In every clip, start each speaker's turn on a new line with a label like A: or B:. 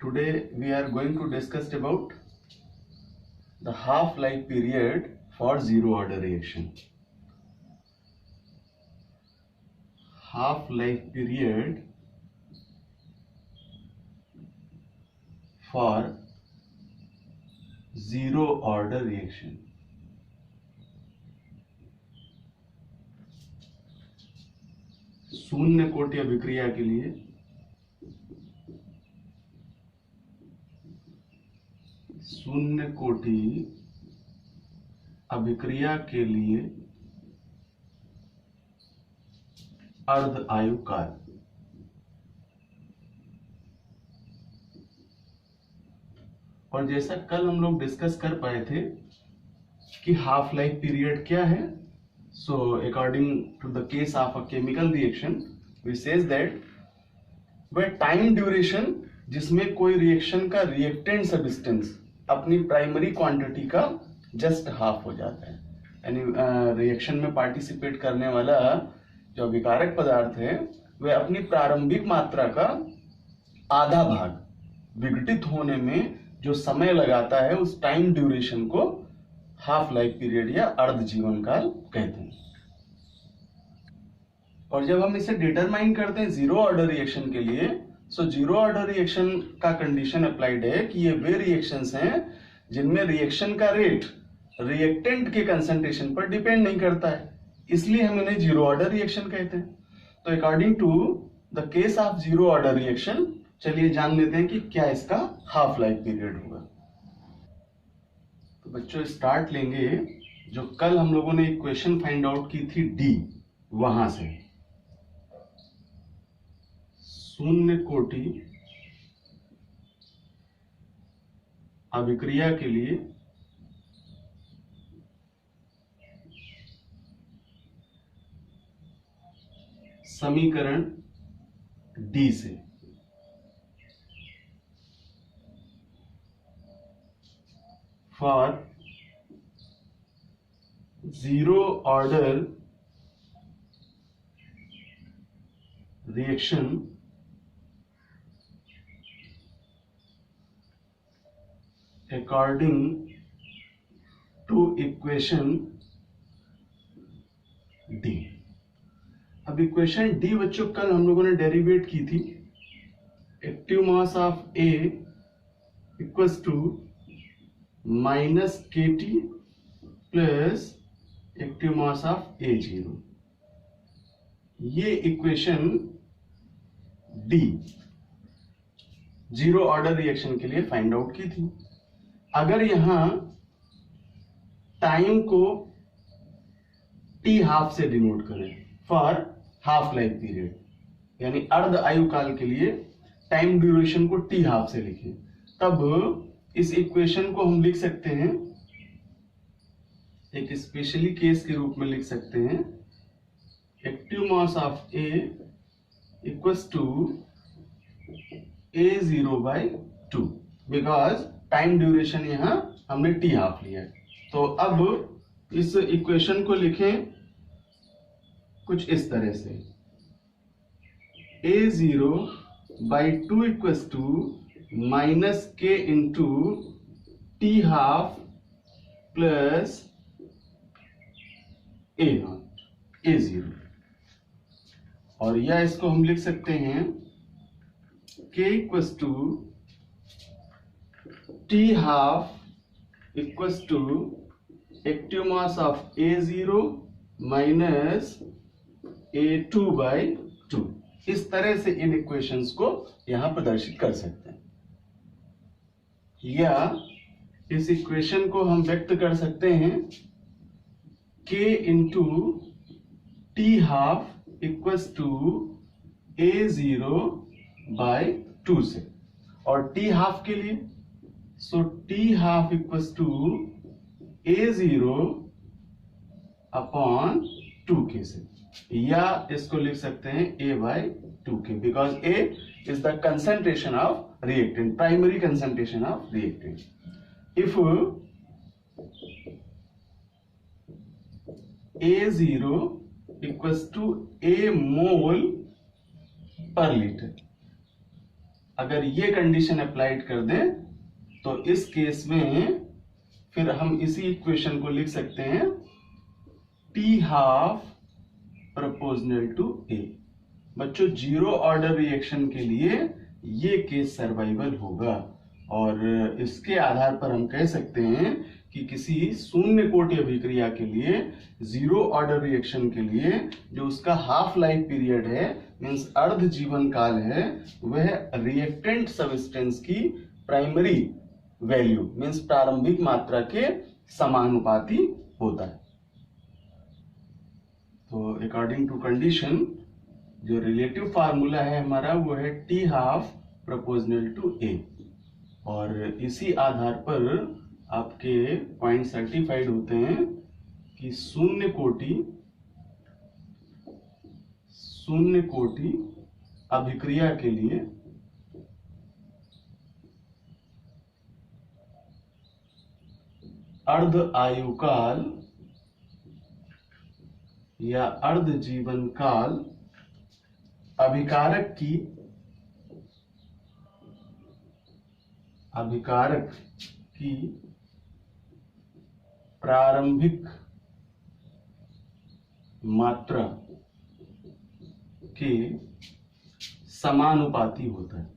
A: Today we are going to discuss about the half-life period for zero order reaction. Half-life period for zero order reaction. शून्य कोटि अभिक्रिया के लिए शून्य कोटि अभिक्रिया के लिए अर्ध आयु काल। और जैसा कल हम लोग डिस्कस कर पाए थे कि हाफ लाइफ पीरियड क्या है, so according to the case of a chemical reaction we says that वह टाइम ड्यूरेशन जिसमें कोई रिएक्शन का रिएक्टेंट सब्सटेंस अपनी प्राइमरी क्वांटिटी का जस्ट हाफ हो जाता है, यानी रिएक्शन में पार्टिसिपेट करने वाला जो विकारक पदार्थ है वह अपनी प्रारंभिक मात्रा का आधा भाग विघटित होने में जो समय लगाता है उस टाइम ड्यूरेशन को हाफ लाइफ पीरियड या अर्ध जीवन काल कहते हैं। और जब हम इसे डिटरमाइन करते हैं जीरो ऑर्डर रिएक्शन के लिए, सो जीरो ऑर्डर रिएक्शन का कंडीशन अप्लाइड है कि ये वे रिएक्शंस हैं जिनमें रिएक्शन का रेट रिएक्टेंट के कंसंट्रेशन पर डिपेंड नहीं करता है, इसलिए हम इन्हें जीरो ऑर्डर रिएक्शन कहते हैं। तो according to the case of zero order reaction चलिए जान लेते हैं कि क्या इसका हाफ लाइफ पीरियड होगा। तो बच्चों स्टार्ट लेंगे जो कल हम लोगों ने इक्वेशन फाइंड आउट की थी डी, वहां से शून्य कोटि अभिक्रिया के लिए समीकरण डी से for zero order reaction according to equation D। अब इक्वेशन डी बच्चों कल हम लोगों ने डेरिवेट की थी, active mass of A equals to minus k t plus active mass of A zero. ये equation D zero order reaction के लिए फाइंड आउट की थी। अगर यहां टाइम को टी हाफ से डिनोट करें फॉर हाफ लाइफ पीरियड, यानी अर्ध आयु काल के लिए टाइम ड्यूरेशन को टी हाफ से लिखें, तब इस इक्वेशन को हम लिख सकते हैं, एक स्पेशली केस के रूप में लिख सकते हैं, active mass of A equals to A0/2, because time duration यहां हमने टी हाफ लिया है। तो अब इस इक्वेशन को लिखें कुछ इस तरह से, A0/2 equals to minus k into T half plus A0। और या इसको हम लिख सकते हैं K equals to t half equals to active mass of A0 minus A2/2। इस तरह से इन इक्वेशंस को यहां प्रदर्शित कर सकते हैं, या इस इक्वेशन को हम व्यक्त कर सकते हैं K into T half equals to A0/2 से, और टी हाफ के लिए so T half equals to A0/2K से, या इसको लिख सकते हैं A/2K, because A is the concentration of reactant, primary concentration of reactant. If A0 equals to A mole per litre, अगर ये कंडीशन अप्लाइड कर दें तो इस केस में फिर हम इसी इक्वेशन को लिख सकते हैं टी हाफ प्रोपोर्शनल टू ए। बच्चों जीरो ऑर्डर रिएक्शन के लिए ये केस सर्वाइवल होगा और इसके आधार पर हम कह सकते हैं कि किसी शून्य कोटि अभिक्रिया के लिए जीरो ऑर्डर रिएक्शन के लिए जो उसका हाफ लाइफ पीरियड है मींस अर्ध जीवन काल है वह रिएक्टेंट सब्सटेंस की प्राइमरी वैल्यू मींस प्रारंभिक मात्रा के समानुपाती होता है। तो अकॉर्डिंग टू कंडीशन जो रिलेटिव फार्मूला है हमारा वो है टी हाफ प्रोपोर्शनल टू ए और इसी आधार पर आपके पॉइंट सर्टिफाइड होते हैं कि शून्य कोटि अभिक्रिया के लिए अर्ध आयु काल या अर्ध जीवन काल अभिकारक की प्रारंभिक मात्रा के समानुपाती होता है।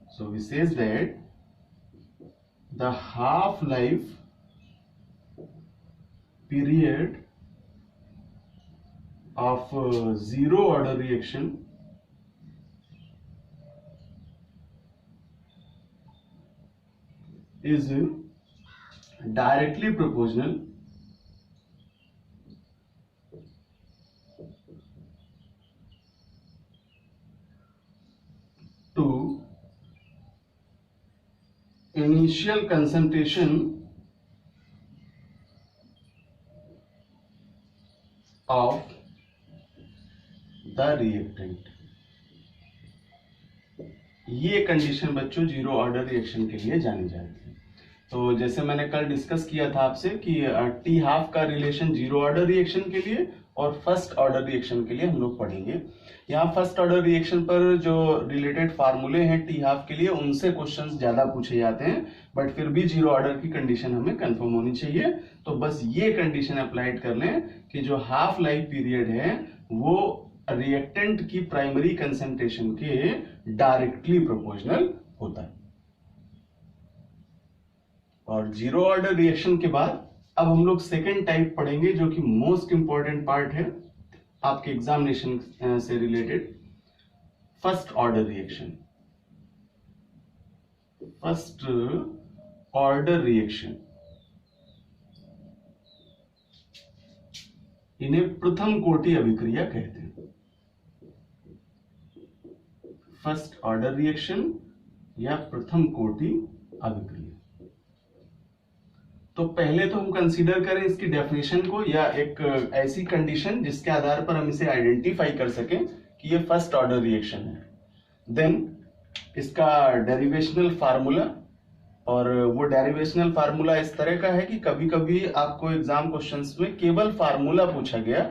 A: So we says that the half life period of zero order reaction is directly proportional to initial concentration of the reactant। ये कंडीशन बच्चों जीरो ऑर्डर रिएक्शन के लिए जानी जाती है। तो जैसे मैंने कल डिस्कस किया था आपसे कि टी हाफ का रिलेशन जीरो ऑर्डर रिएक्शन के लिए और फर्स्ट ऑर्डर रिएक्शन के लिए हम लोग पढ़ेंगे। यहाँ फर्स्ट ऑर्डर रिएक्शन पर जो रिलेटेड फार्मूले हैं टी हाफ के लिए उनसे क्वेश्चंस ज्यादा पूछे जाते हैं बट फिर भी जीरो ऑर्डर की कंडीशन हमें कंफर्म होनी चाहिए। तो बस ये कंडीशन अप्लाइड कर लें कि जो हाफ लाइफ पीरियड है वो रिएक्टेंट की प्राइमरी कंसंट्रेशन के डायरेक्टली प्रोपोर्शनल होता है। और जीरो ऑर्डर रिएक्शन के बाद अब हम लोग सेकेंड टाइप पढ़ेंगे जो कि मोस्ट इंपॉर्टेंट पार्ट है आपके एग्जामिनेशन से related, first order reaction. First order reaction इन्हें प्रथम कोटि अभिक्रिया कहते हैं। फर्स्ट ऑर्डर रिएक्शन या प्रथम कोटि अभिक्रिया। तो पहले तो हम कंसीडर करें इसकी डेफिनेशन को या एक ऐसी कंडीशन जिसके आधार पर हम इसे आइडेंटिफाई कर सकें कि ये फर्स्ट ऑर्डर रिएक्शन है। देन इसका डेरिवेशनल फार्मूला, और वो डेरिवेशनल फार्मूला इस तरह का है कि कभी कभी आपको एग्जाम क्वेश्चंस में केवल फार्मूला पूछा गया,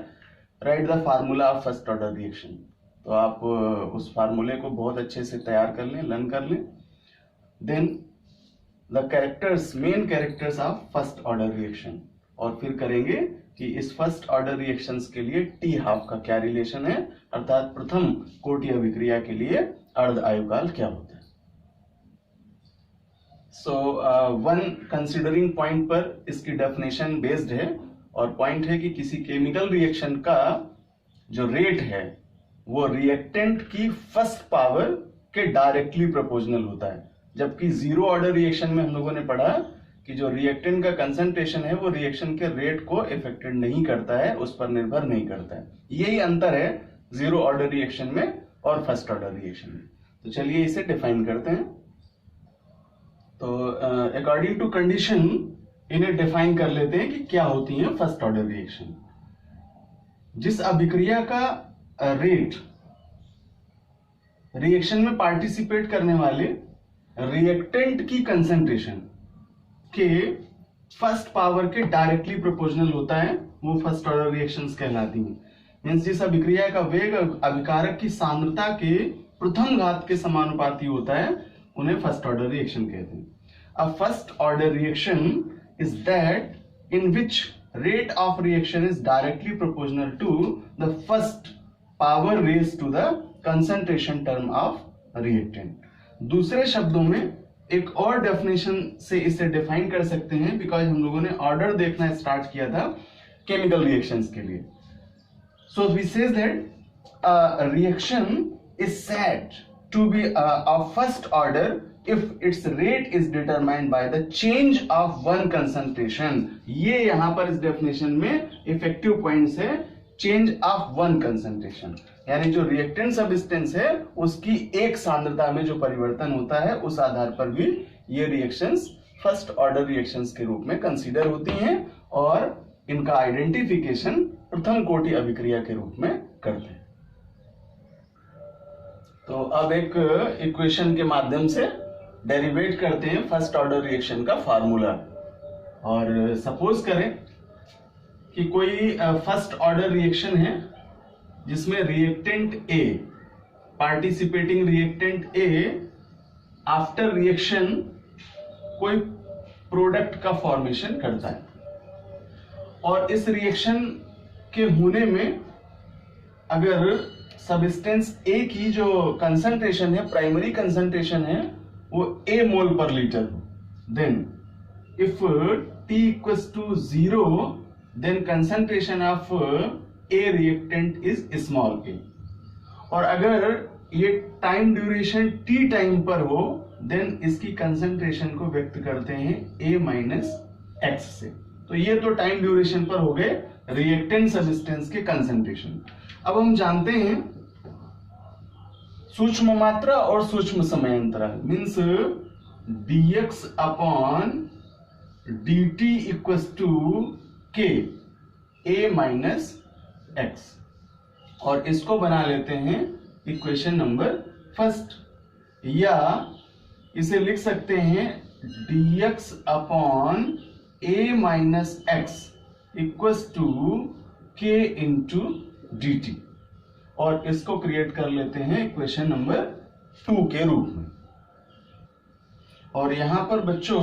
A: right the formula of first order reaction. तो आप उस फार्मूले को बहुत अच्छे से तैयार कर लें, लर्न कर लें। Then the characters, main characters of first order reaction, और फिर करेंगे कि इस फर्स्ट ऑर्डर रिएक्शंस के लिए टी हाफ का क्या रिलेशन है, अर्थात प्रथम कोटि अभिक्रिया के लिए अर्ध आयुकाल क्या होता है। सो वन कंसिडरिंग पॉइंट पर इसकी डेफिनेशन बेस्ड है, और पॉइंट है कि किसी केमिकल रिएक्शन का जो रेट है वो रिएक्टेंट की फर्स्ट पावर के डायरेक्टली प्रोपोर्शनल होता है। जबकि जीरो ऑर्डर रिएक्शन में हम लोगों ने पढ़ा कि जो रिएक्टेंट का कंसंट्रेशन है वो रिएक्शन के रेट को इफेक्टेड नहीं करता है, उस पर निर्भर नहीं करता है। यही अंतर है जीरो ऑर्डर रिएक्शन में और फर्स्ट ऑर्डर रिएक्शन में। तो चलिए इसे डिफाइन करते हैं। तो अकॉर्डिंग टू कंडीशन इन्हें डिफाइन कर लेते हैं कि क्या होती है फर्स्ट ऑर्डर रिएक्शन। जिस अभिक्रिया का रेट रिएक्शन में पार्टिसिपेट करने वाले रिएक्टेंट की कंसंट्रेशन के फर्स्ट पावर के डायरेक्टली प्रोपोर्शनल होता है वो फर्स्ट ऑर्डर रिएक्शंस कहलाती हैं। मीन्स जिस अभिक्रिया का वेग अभिकारक की सांद्रता के प्रथम घात के समानुपाती होता है उन्हें फर्स्ट ऑर्डर रिएक्शन कहते हैं. A first order reaction is that in which rate of reaction is directly proportional to the first power raised to the concentration term of reactant. दूसरे शब्दों में एक और डेफिनेशन से इसे डिफाइन कर सकते हैं, बिकॉज हम लोगों ने ऑर्डर देखना स्टार्ट किया था केमिकल रिएक्शंस के लिए. So we says that reaction is said to be of first order if its rate is determined by the change of one concentration. ये यहां पर इस डेफिनेशन में इफेक्टिव पॉइंट्स है चेंज ऑफ वन कंसंट्रेशन, यानी जो रिएक्टेंट सब्सटेंस है उसकी एक सांद्रता में जो परिवर्तन होता है उस आधार पर भी ये रिएक्शंस फर्स्ट ऑर्डर रिएक्शंस के रूप में कंसीडर होती हैं और इनका आइडेंटिफिकेशन प्रथम कोटि अभिक्रिया के रूप में करते हैं. तो अब एक इक्वेशन के माध्यम से डेरिवेट करते हैं फर्स्ट ऑर्डर रिएक्शन का फार्मूला. और सपोज करें कि कोई फर्स्ट ऑर्डर रिएक्शन है जिसमें reactant A, participating reactant A after reaction कोई प्रोडक्ट का फॉर्मेशन करता है, और इस रिएक्शन के होने में अगर सब्सटेंस ए की जो कंसंट्रेशन है, प्राइमरी कंसंट्रेशन है, वो a mole per litre, then if t equals to 0 then concentration of a reactant is small a. और अगर ये टाइम ड्यूरेशन t टाइम पर हो देन इसकी कंसंट्रेशन को व्यक्त करते हैं a माइनस एक्स से. तो ये तो टाइम ड्यूरेशन पर हो गए रिएक्टेंट सब्सटेंस के कंसंट्रेशन. अब हम जानते हैं सूक्ष्म मात्रा और सूक्ष्म समय अंतराल means dx upon dt equals to k a minus x, और इसको बना लेते हैं इक्वेशन नंबर फर्स्ट, या इसे लिख सकते हैं dx upon a minus x equals to k into dt, और इसको क्रिएट कर लेते हैं इक्वेशन नंबर 2 के रूप में. और यहां पर बच्चों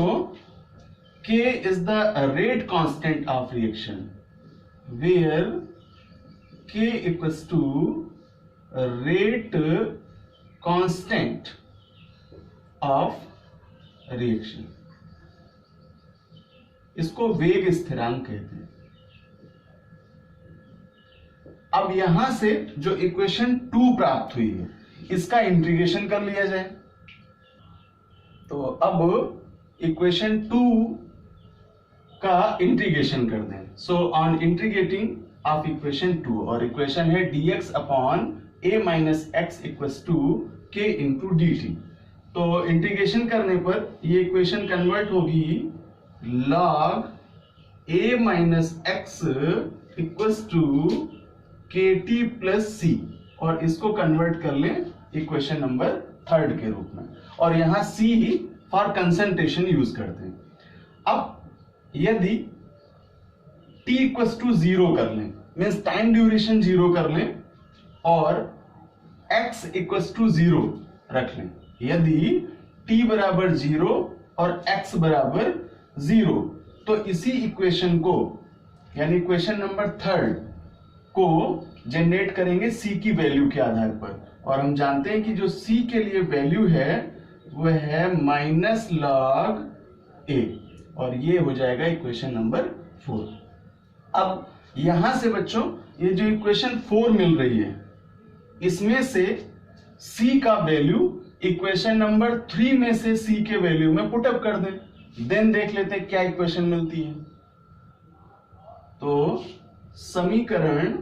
A: K is the rate constant of reaction where K equals to rate constant of reaction. इसको वेग स्थिरांक कहते हैं. अब यहां से जो इक्वेशन 2 प्राप्त हुई है इसका इंटीग्रेशन कर लिया जाए. तो अब इक्वेशन 2 का इंटीग्रेशन कर दें. So on integrating of equation 2, और इक्वेशन है dx upon a minus x equals to k into dt. तो इंटीग्रेशन करने पर ये इक्वेशन कन्वर्ट होगी log a minus x equals to kt plus C, और इसको कन्वर्ट कर लें इक्वेशन नंबर 3 के रूप में, और यहां c फॉर कंसंट्रेशन यूज करते हैं. अब यदि t इक्वल्स टू 0 कर लें मीन्स टाइम ड्यूरेशन 0 कर लें और x इक्वल्स टू 0 रख लें, यदि t बराबर 0 और x बराबर 0, तो इसी इक्वेशन को यानी इक्वेशन नंबर 3 को जनरेट करेंगे c की वैल्यू के आधार पर. और हम जानते हैं कि जो c के लिए वैल्यू है वह है माइनस लॉग a, और ये हो जाएगा इक्वेशन नंबर 4. अब यहां से बच्चों ये जो इक्वेशन 4 मिल रही है इसमें से c का वैल्यू इक्वेशन नंबर 3 में से c के वैल्यू में पुटअप कर दें, देन देख लेते हैं क्या इक्वेशन मिलती है. तो समीकरण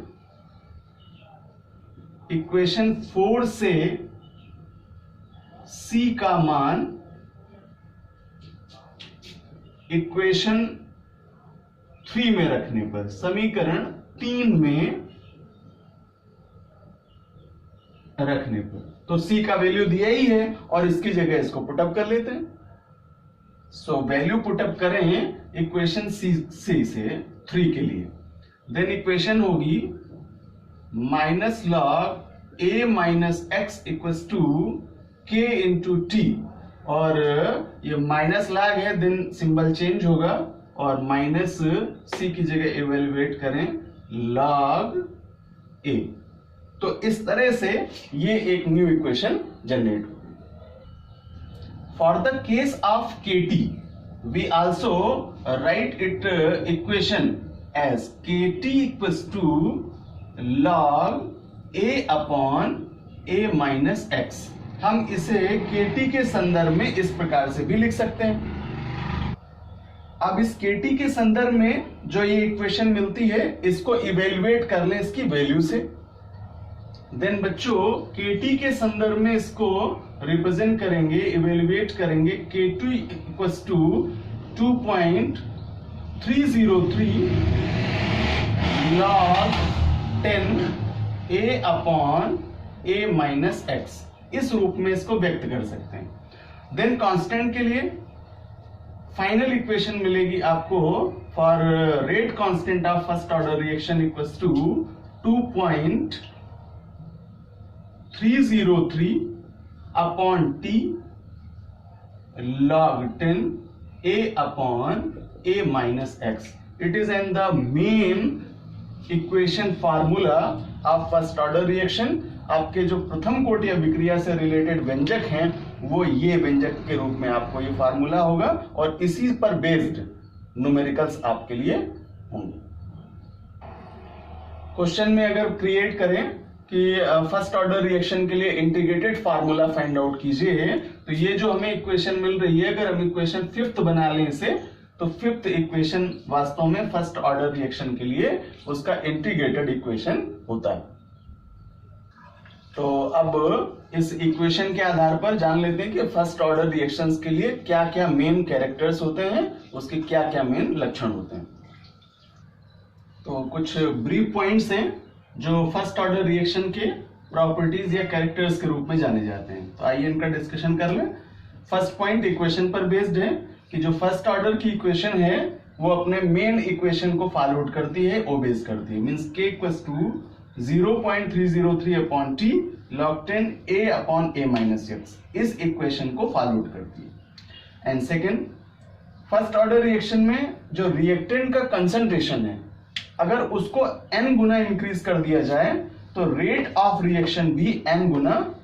A: इक्वेशन 4 से c का मान इक्वेशन 3 में रखने पर, समीकरण 3 में रखने पर, तो c का वैल्यू दिया ही है और इसकी जगह इसको पुटअप कर लेते हैं. सो वैल्यू पुटअप करें इक्वेशन c से 3 के लिए, देन इक्वेशन होगी minus log A minus x equals to k into t, और ये माइनस लॉग है, देन सिंबल चेंज होगा और माइनस सी की जगह इवेल्युएट करें लॉग ए। तो इस तरह से ये एक न्यू इक्वेशन जनरेट होगी। For the case of kt we also write it equation as kt equals to log a upon a minus x। हम इसे kt के संदर्भ में इस प्रकार से भी लिख सकते हैं। अब इस kt के संदर्भ में जो ये इक्वेशन मिलती है इसको इवेल्युएट कर लें इसकी वैल्यू से। देन बच्चों kt के संदर्भ में इसको रिप्रेजेंट करेंगे, इवेल्युएट करेंगे k2 equals to 2.303 log 10 a upon a minus x, इस रूप में इसको व्यक्त कर सकते हैं। देन कांस्टेंट के लिए फाइनल इक्वेशन मिलेगी आपको for rate constant of first order reaction equals to 2.303 upon t log 10 a upon a minus x। It is in the main equation formula of first order reaction। आपके जो प्रथम कोटि अभिक्रिया से रिलेटेड व्यंजक हैं वो ये व्यंजक के रूप में आपको ये फार्मूला होगा और इसी पर बेस्ड न्यूमेरिकल्स आपके लिए होंगे। क्वेश्चन में अगर क्रिएट करें कि फर्स्ट ऑर्डर रिएक्शन के लिए इंटीग्रेटेड फार्मूला फाइंड आउट कीजिए, तो ये जो हमें इक्वेशन मिल रही है अगर हम इक्वेशन फिफ्थ बना लें इसे, तो फिफ्थ इक्वेशन वास्तव में फर्स्ट ऑर्डर रिएक्शन के लिए उसका इंटीग्रेटेड इक्वेशन होता है। तो अब इस इक्वेशन के आधार पर जान लेते हैं कि फर्स्ट ऑर्डर रिएक्शंस के लिए क्या क्या मेन कैरेक्टर्स होते हैं, उसके क्या क्या मेन लक्षण होते हैं। तो कुछ ब्रीफ पॉइंट्स हैं जो फर्स्ट ऑर्डर रिएक्शन के प्रॉपर्टीज या कैरेक्टर्स के रूप में जाने जाते हैं। तो आइए इनका डिस्कशन कर लें। फर्स्ट पॉइंट इक्वेशन पर बेस्ड है कि जो फर्स्ट ऑर्डर की इक्वेशन है वो अपने मेन इक्वेशन को फॉलो आउट करती है, ओबेज करती है। Means k equals to 0.303 upon t log 10 a upon a minus x, इस इक्वेशन को फॉलो आउट करती है। And second, first order reaction में जो रिएक्टेंट का कंसंट्रेशन है अगर उसको n गुना इंक्रीज कर दिया जाए तो रेट ऑफ रिएक्शन भी n गुना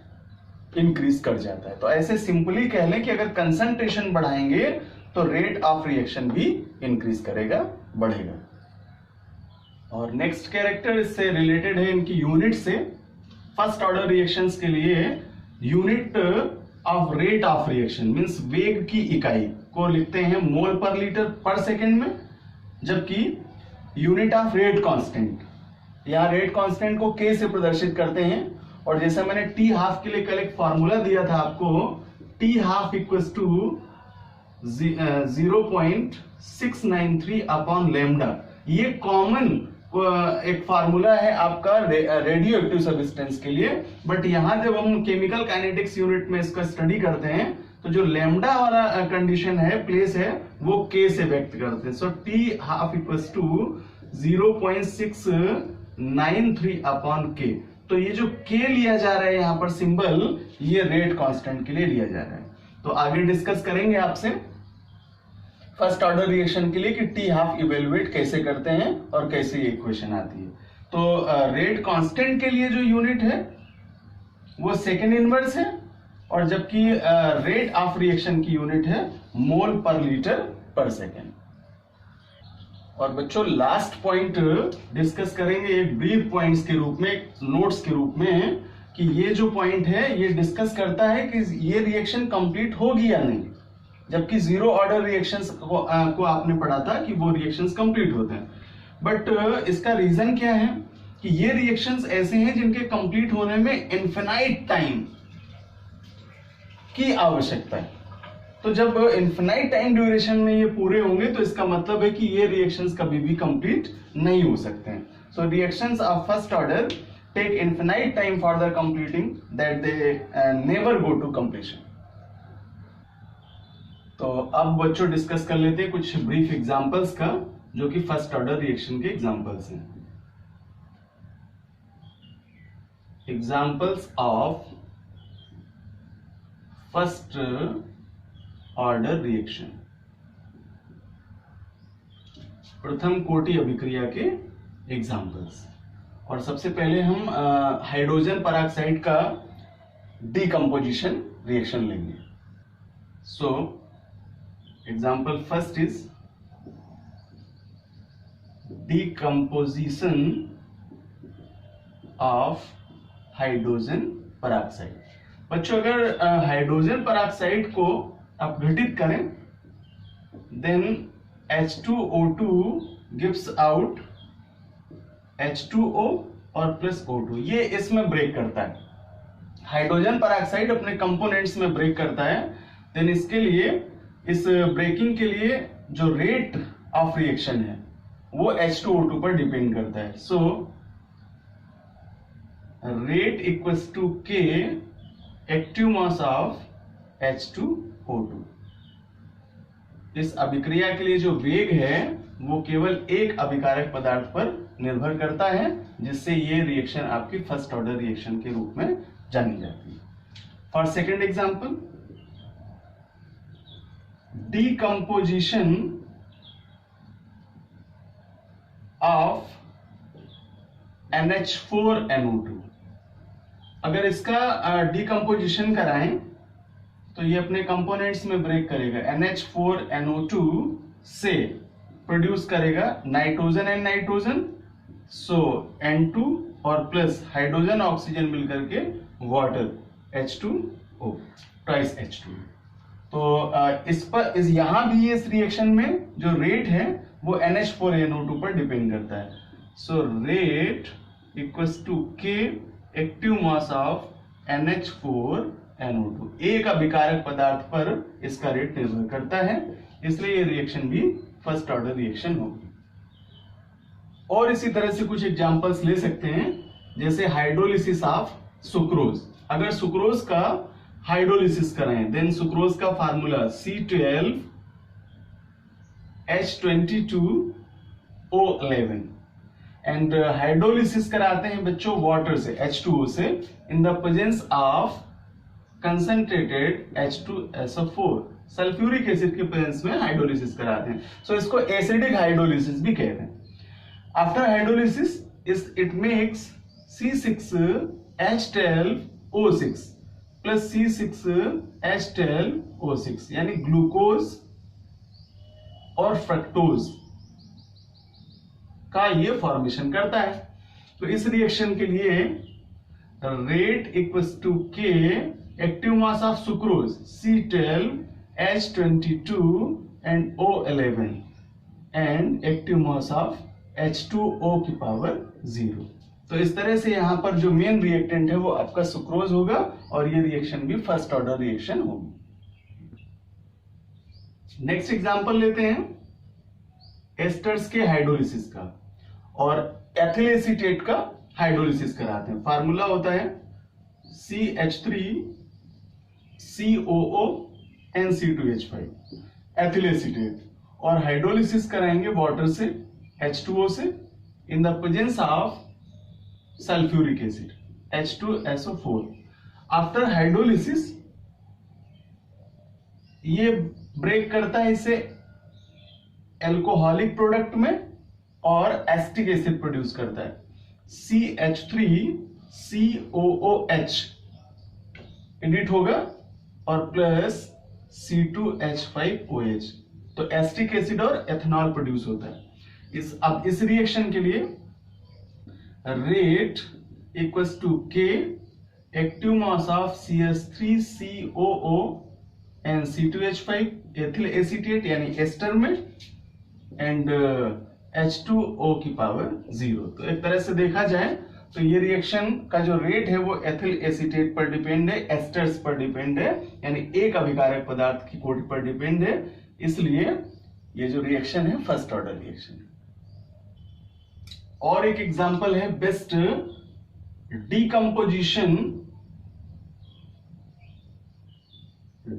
A: इंक्रीज कर जाता है। तो ऐसे सिंपली कह लें कि अगर कंसंट्रेशन बढ़ाएंगे तो रेट ऑफ रिएक्शन भी इंक्रीज करेगा, बढ़ेगा। और नेक्स्ट कैरेक्टर इससे रिलेटेड है इनकी यूनिट से। फर्स्ट ऑर्डर रिएक्शंस के लिए unit of rate of reaction means वेग की इकाई को लिखते हैं मोल पर लीटर पर सेकेंड में, जबकि यूनिट ऑफ रेट कांस्टेंट, यहां रेट कांस्टेंट को k से प्रदर्शित करते हैं। और जैसे मैंने टी हाफ के लिए कल एक फॉर्मूला दिया था आपको, t half equals to 0.693 upon lambda, ये कॉमन एक फार्मूला है आपका रेडियो एक्टिव सब्सटेंस के लिए। बट यहां जब हम केमिकल काइनेटिक्स यूनिट में इसका स्टडी करते हैं तो जो लेमडा वाला कंडीशन है, प्लेस है, वो k से व्यक्त करते हैं। So T half equals to 0.693 upon k। तो ये जो k लिया जा रहा है यहाँ पर सिंबल, ये रेट कांस्टेंट के लिए लिया जा रहा है। तो आगे डिस्कस करेंगे आपसे फर्स्ट ऑर्डर रिएक्शन के लिए कि टी हाफ इवेल्युएट कैसे करते हैं और कैसे ये इक्वेशन आती है। तो रेट कांस्टेंट के लिए जो यूनिट है वो सेकेंड इनवर्स है, और जबकि रेट ऑफ रिएक्शन की यूनिट है मोल पर लीटर पर सेकेंड। और बच्चों लास्ट पॉइंट डिस्कस करेंगे एक ब्रीफ पॉइंट्स के रूप में, एक नोट्स के रूप में, कि ये जो पॉइंट है ये डिस्कस करता है कि ये रिएक्शन कंप्लीट होगी या नहीं। जबकि जीरो ऑर्डर रिएक्शंस को आपने पढ़ा था कि वो रिएक्शंस कंप्लीट होते हैं, बट इसका रीजन क्या है कि ये रिएक्शंस ऐसे हैं जिनके कंप्लीट होने में इनफिनाइट टाइम की आवश्यकता है। तो जब इनफिनाइट टाइम ड्यूरेशन में ये पूरे होंगे तो इसका मतलब है कि ये रिएक्शंस कभी भी कंप्लीट नहीं हो सकते हैं। So reactions of first order take infinite time for the completing, that they never go to completion. तो अब बच्चों डिस्कस कर लेते हैं कुछ ब्रीफ एग्जांपल्स का, जो कि फर्स्ट ऑर्डर रिएक्शन के एग्जांपल्स हैं। Examples of first order reaction, प्रथम कोटि अभिक्रिया के एग्जाम्पल्स। और सबसे पहले हम हाइड्रोजन पेरोक्साइड का डीकम्पोजिशन रिएक्शन लेंगे। So example first is decomposition of hydrogen peroxide. बच्चों, अगर हाइड्रोजन पेरोक्साइड को अपघटित करें then H2O2 gives out H2O और प्लस O2। ये इसमें ब्रेक करता है, हाइड्रोजन पेरोक्साइड अपने कंपोनेंट्स में ब्रेक करता है। देन इसके लिए, इस ब्रेकिंग के लिए जो रेट ऑफ रिएक्शन है वो H2O2 पर डिपेंड करता है। So rate equals to K active mass of H2O2। इस अभिक्रिया के लिए जो वेग है वो केवल एक अभिकारक पदार्थ पर निर्भर करता है, जिससे ये रिएक्शन आपकी फर्स्ट ऑर्डर रिएक्शन के रूप में जानी जाती है। For second example, decomposition of NH4NO2। अगर इसका डीकम्पोजिशन कराएं तो ये अपने कंपोनेंट्स में ब्रेक करेगा, NH4NO2 से प्रोड्यूस करेगा nitrogen and nitrogen, so N2 और प्लस हाइड्रोजन ऑक्सीजन मिलकर के वाटर H2O, ट्वाइस H2। तो इस यहां भी इस रिएक्शन में जो रेट है वो NH4NO2 पर डिपेंड करता है। So rate equals to K active mass of NH4NO2। एक अभिकारक पदार्थ पर इसका रेट निर्भर करता है, इसलिए ये रिएक्शन भी फर्स्ट ऑर्डर रिएक्शन होगी। और इसी तरह से कुछ एग्जांपल्स ले सकते हैं, जैसे हाइड्रोलिसिस ऑफ सुक्रोज। अगर सुक्रोज का हाइड्रोलिसिस कराएं देन सुक्रोज का फार्मूला C12H22O11 एंड हाइड्रोलिसिस कराते हैं बच्चों वाटर से, H2O से, in the presence of concentrated H2SO4। Sulphuric acid के प्रेजेंस में हाइड्रोलिसिस कराते हैं। सो इसको एसिडिक हाइड्रोलिसिस भी कहते हैं। After hydrolysis it makes C6H12O6 plus C6H12O6, यानी ग्लूकोज और फ्रक्टोज का ये फॉर्मेशन करता है। तो इस रिएक्शन के लिए rate equals to K active mass of sucrose C12H22 and O11 and active mass of H2O की पावर 0। तो इस तरह से यहां पर जो मेन रिएक्टेंट है वो आपका सुक्रोज होगा और ये रिएक्शन भी फर्स्ट ऑर्डर रिएक्शन होगी। नेक्स्ट एग्जांपल लेते हैं एस्टर्स के हाइड्रोलिसिस का, और एथिल एसीटेट का हाइड्रोलिसिस कराते हैं। फार्मूला होता है CH3COO NC2H5 एथिल एसीटेट, और हाइड्रोलिसिस कराएंगे वाटर से H2O से in the presence of sulphuric acid H2SO4। After hydrolysis ये ब्रेक करता है इसे एल्कोहलिक प्रोडक्ट में और एसिटिक एसिड प्रोड्यूस करता है CH3COOH एडिट होगा और प्लस C2H5OH, तो एसिटिक एसिड और एथेनॉल प्रोड्यूस होता है। अब इस रिएक्शन के लिए rate equals to K active mass of CH3COO and C2H5 ethyl acetate यानी एस्टर में एंड H2O की पावर 0। तो एक तरह से देखा जाए तो ये रिएक्शन का जो रेट है वो एथिल एसीटेट पर डिपेंड है, एस्टर्स पर डिपेंड है, यानी एक अभिकारक पदार्थ की कोटि पर डिपेंड है, इसलिए ये जो रिएक्शन है फर्स्ट ऑर्डर रिएक्शन है। और एक एग्जांपल है best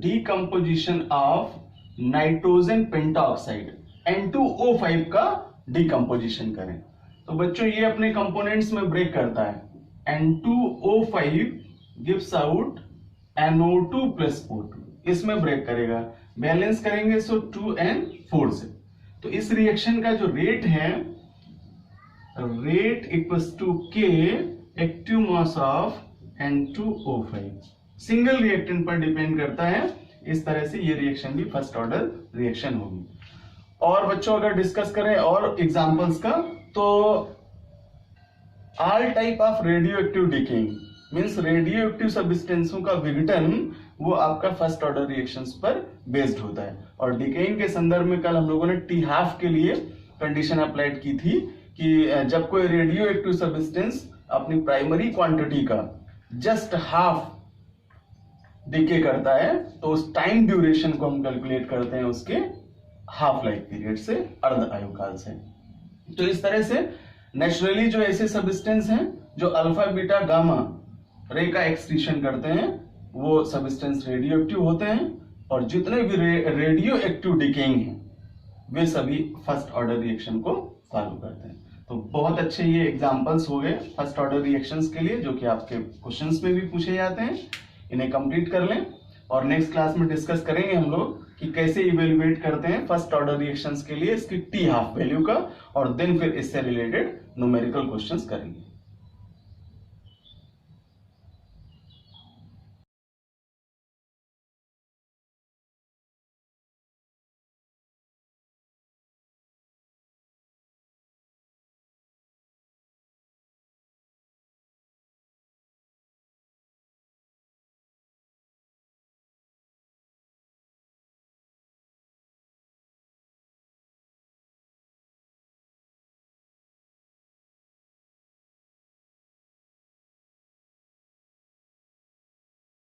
A: decomposition of nitrogen pentoxide N2O5 का डीकम्पोजिशन करें। तो बच्चों ये अपने कंपोनेंट्स में ब्रेक करता है, N2O5 gives out NO2 plus O2, इसमें ब्रेक करेगा, बैलेंस करेंगे सो 2N4 से। तो इस रिएक्शन का जो रेट है, rate equals to K active mass of N2O5, single reactant पर डिपेंड करता है। इस तरह से ये रिएक्शन भी फर्स्ट ऑर्डर रिएक्शन होगी। और बच्चों अगर डिस्कस करें और एग्जांपल्स का, तो all type of radio active decaying means radio active सब्सटेंसों का विघटन वो आपका फर्स्ट ऑर्डर रिएक्शंस पर बेस्ड होता है। और डिकेइंग के संदर्भ में कल हम लोगों ने T½ के लिए कंडीशन अप्लाइड की थी कि जब कोई रेडियो एक्टिव सब्सटेंस अपनी प्राइमरी क्वांटिटी का जस्ट हाफ डिके करता है तो उस टाइम ड्यूरेशन को हम कैलकुलेट करते हैं उसके हाफ लाइफ पीरियड से, अर्ध आयुकाल से। तो इस तरह से नेचुरली जो ऐसे सब्सटेंस हैं जो अल्फा बीटा गामा रे का एक्सक्रीशन करते हैं वो सब्सटेंस रेडियो एक्टिव होते हैं, और जितने भी रेडियो एक्टिव डिकेइंग हैं वे सभी फर्स्ट ऑर्डर रिएक्शन को फॉलो करते हैं। तो बहुत अच्छे ये एग्जांपल्स हो गए फर्स्ट ऑर्डर रिएक्शंस के लिए, जो कि आपके क्वेश्चंस में भी पूछे जाते हैं। इन्हें कंप्लीट कर लें और नेक्स्ट क्लास में डिस्कस करेंगे हम लोग कि कैसे इवेल्युएट करते हैं फर्स्ट ऑर्डर रिएक्शंस के लिए इसकी T½ वैल्यू का, और देन फिर इससे रिलेटेड न्यूमेरिकल क्वेश्चंस करेंगे।